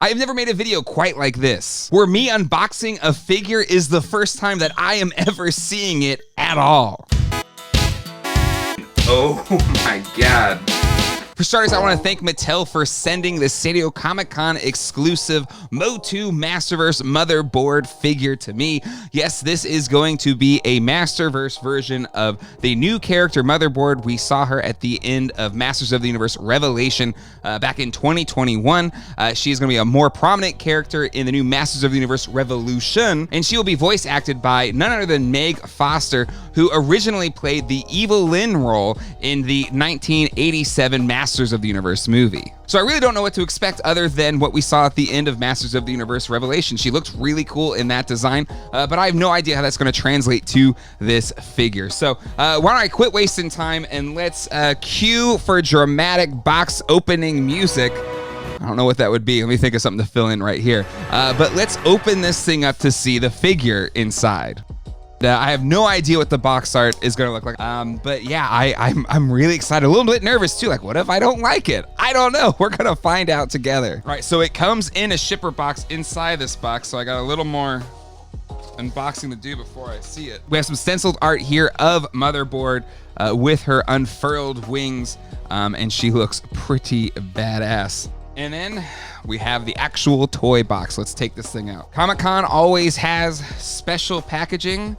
I've never made a video quite like this, where me unboxing a figure is the first time that I am ever seeing it at all. Oh my God. For starters, I want to thank Mattel for sending the San Diego Comic-Con exclusive MOTU Masterverse Motherboard figure to me. Yes, this is going to be a Masterverse version of the new character Motherboard. We saw her at the end of Masters of the Universe Revelation back in 2021. She is going to be a more prominent character in the new Masters of the Universe Revolution, and she will be voice acted by none other than Meg Foster, who originally played the Evil Lynn role in the 1987 Masters of the Universe movie. So I really don't know what to expect other than what we saw at the end of Masters of the Universe Revelation. She looks really cool in that design, but I have no idea how that's going to translate to this figure. So why don't I quit wasting time and let's cue for dramatic box opening music. I don't know what that would be. Let me think of something to fill in right here. But let's open this thing up to see the figure inside. I have no idea what the box art is going to look like. But yeah, I'm really excited. A little bit nervous too. Like, what if I don't like it? I don't know. We're going to find out together. All right, so it comes in a shipper box inside this box. So I got a little more unboxing to do before I see it. We have some stenciled art here of Motherboard with her unfurled wings. And she looks pretty badass. And then we have the actual toy box. Let's take this thing out. Comic-Con always has special packaging,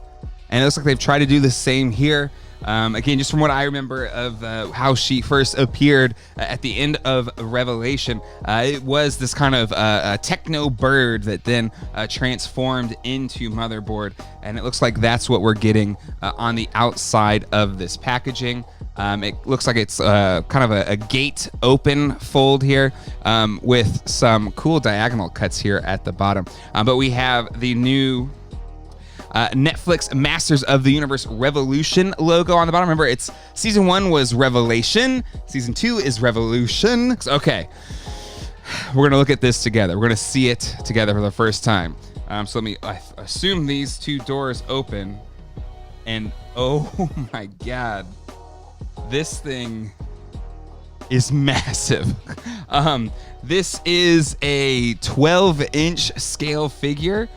and it looks like they've tried to do the same here. Again, just from what I remember of how she first appeared at the end of Revelation, it was this kind of a techno bird that then transformed into Motherboard, and it looks like that's what we're getting on the outside of this packaging. It looks like it's kind of a gate open fold here with some cool diagonal cuts here at the bottom. But we have the new Netflix Masters of the Universe Revolution logo on the bottom. Remember, it's season 1 was Revelation, season 2 is Revolution. Okay, we're gonna look at this together. We're gonna see it together for the first time. So let me assume these two doors open, and oh my God, this thing is massive. This is a 12-inch scale figure.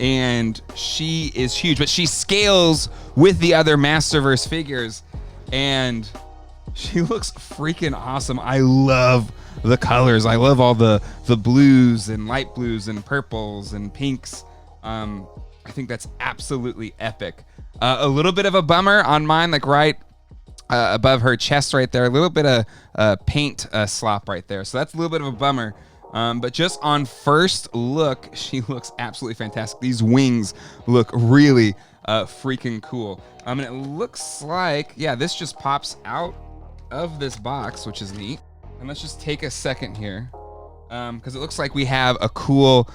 And she is huge, but she scales with the other Masterverse figures, and she looks freaking awesome. I love the colors. I love all the blues and light blues and purples and pinks. I think that's absolutely epic. A little bit of a bummer on mine, like right above her chest right there. A little bit of paint slop right there. So that's a little bit of a bummer. But just on first look, she looks absolutely fantastic. These wings look really freaking cool. And it looks like, yeah, this just pops out of this box, which is neat. And let's just take a second here, because it looks like we have a cool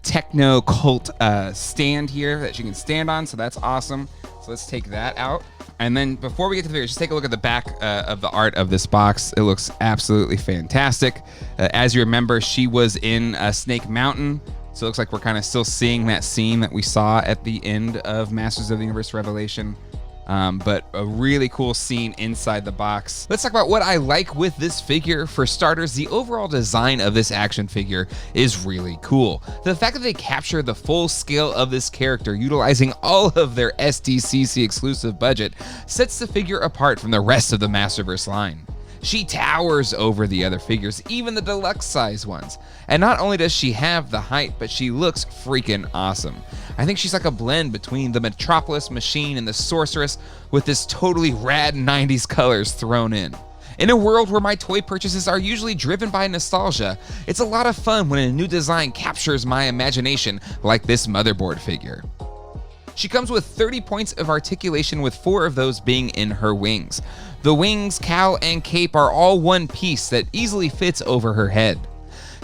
techno cult stand here that you can stand on. So that's awesome. So let's take that out. And then before we get to the figure, just take a look at the back of the art of this box. It looks absolutely fantastic. As you remember, she was in Snake Mountain. So it looks like we're kind of still seeing that scene that we saw at the end of Masters of the Universe Revelation. But a really cool scene inside the box. Let's talk about what I like with this figure. For starters, the overall design of this action figure is really cool. The fact that they capture the full scale of this character utilizing all of their SDCC exclusive budget sets the figure apart from the rest of the Masterverse line. She towers over the other figures, even the deluxe size ones. And not only does she have the height, but she looks freaking awesome. I think she's like a blend between the Metropolis Machine and the Sorceress, with this totally rad 90s colors thrown in. In a world where my toy purchases are usually driven by nostalgia, it's a lot of fun when a new design captures my imagination like this Motherboard figure. She comes with 30 points of articulation, with 4 of those being in her wings. The wings, cowl, and cape are all one piece that easily fits over her head.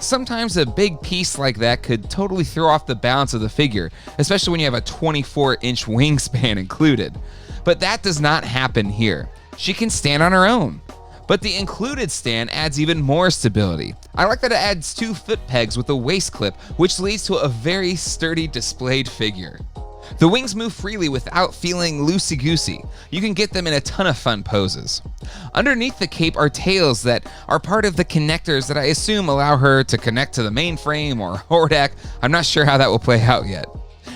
Sometimes a big piece like that could totally throw off the balance of the figure, especially when you have a 24-inch wingspan included. But that does not happen here. She can stand on her own. But the included stand adds even more stability. I like that it adds 2 foot pegs with a waist clip, which leads to a very sturdy displayed figure. The wings move freely without feeling loosey-goosey. You can get them in a ton of fun poses. Underneath the cape are tails that are part of the connectors that I assume allow her to connect to the mainframe or Hordak. I'm not sure how that will play out yet.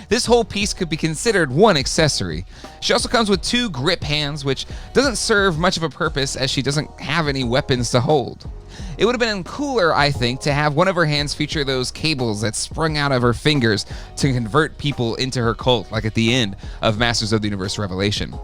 This whole piece could be considered one accessory. She also comes with 2 grip hands, which doesn't serve much of a purpose as she doesn't have any weapons to hold. It would have been cooler, I think, to have one of her hands feature those cables that sprung out of her fingers to convert people into her cult, like at the end of Masters of the Universe Revelation.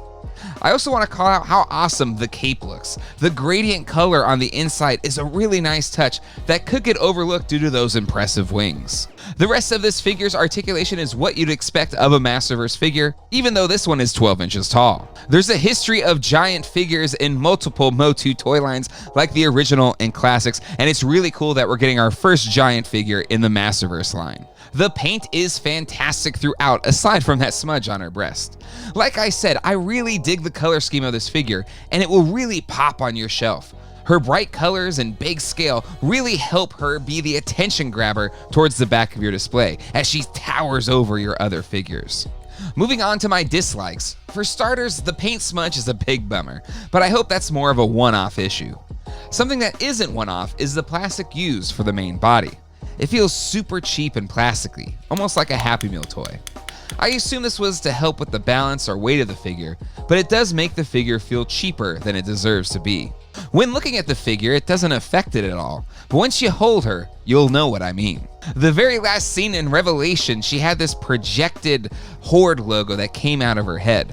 I also want to call out how awesome the cape looks. The gradient color on the inside is a really nice touch that could get overlooked due to those impressive wings. The rest of this figure's articulation is what you'd expect of a Masterverse figure, even though this one is 12 inches tall. There's a history of giant figures in multiple MOTU toy lines like the original and classics, and it's really cool that we're getting our first giant figure in the Masterverse line. The paint is fantastic throughout, aside from that smudge on her breast. Like I said, I really dig the color scheme of this figure, and it will really pop on your shelf. Her bright colors and big scale really help her be the attention grabber towards the back of your display, as she towers over your other figures. Moving on to my dislikes. For starters, the paint smudge is a big bummer, but I hope that's more of a one-off issue. Something that isn't one-off is the plastic used for the main body. It feels super cheap and plasticky, almost like a Happy Meal toy. I assume this was to help with the balance or weight of the figure, but it does make the figure feel cheaper than it deserves to be. When looking at the figure, it doesn't affect it at all, but once you hold her, you'll know what I mean. The very last scene in Revelation, she had this projected Horde logo that came out of her head.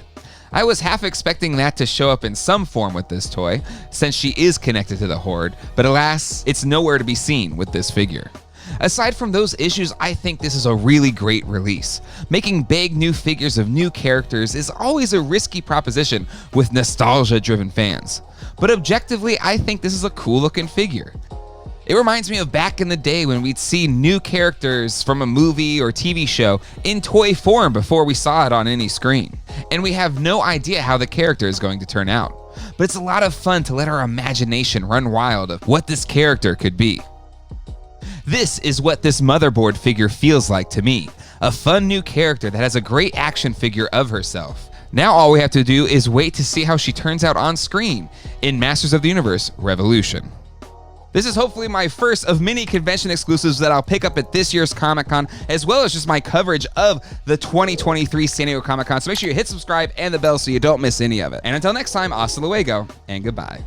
I was half expecting that to show up in some form with this toy, since she is connected to the Horde, but alas, it's nowhere to be seen with this figure. Aside from those issues, I think this is a really great release. Making big new figures of new characters is always a risky proposition with nostalgia-driven fans. But objectively, I think this is a cool looking figure. It reminds me of back in the day when we'd see new characters from a movie or TV show in toy form before we saw it on any screen. And we have no idea how the character is going to turn out. But it's a lot of fun to let our imagination run wild of what this character could be. This is what this Motherboard figure feels like to me. A fun new character that has a great action figure of herself. Now all we have to do is wait to see how she turns out on screen in Masters of the Universe Revolution. This is hopefully my first of many convention exclusives that I'll pick up at this year's Comic-Con, as well as just my coverage of the 2023 San Diego Comic-Con. So make sure you hit subscribe and the bell so you don't miss any of it. And until next time, hasta luego and goodbye.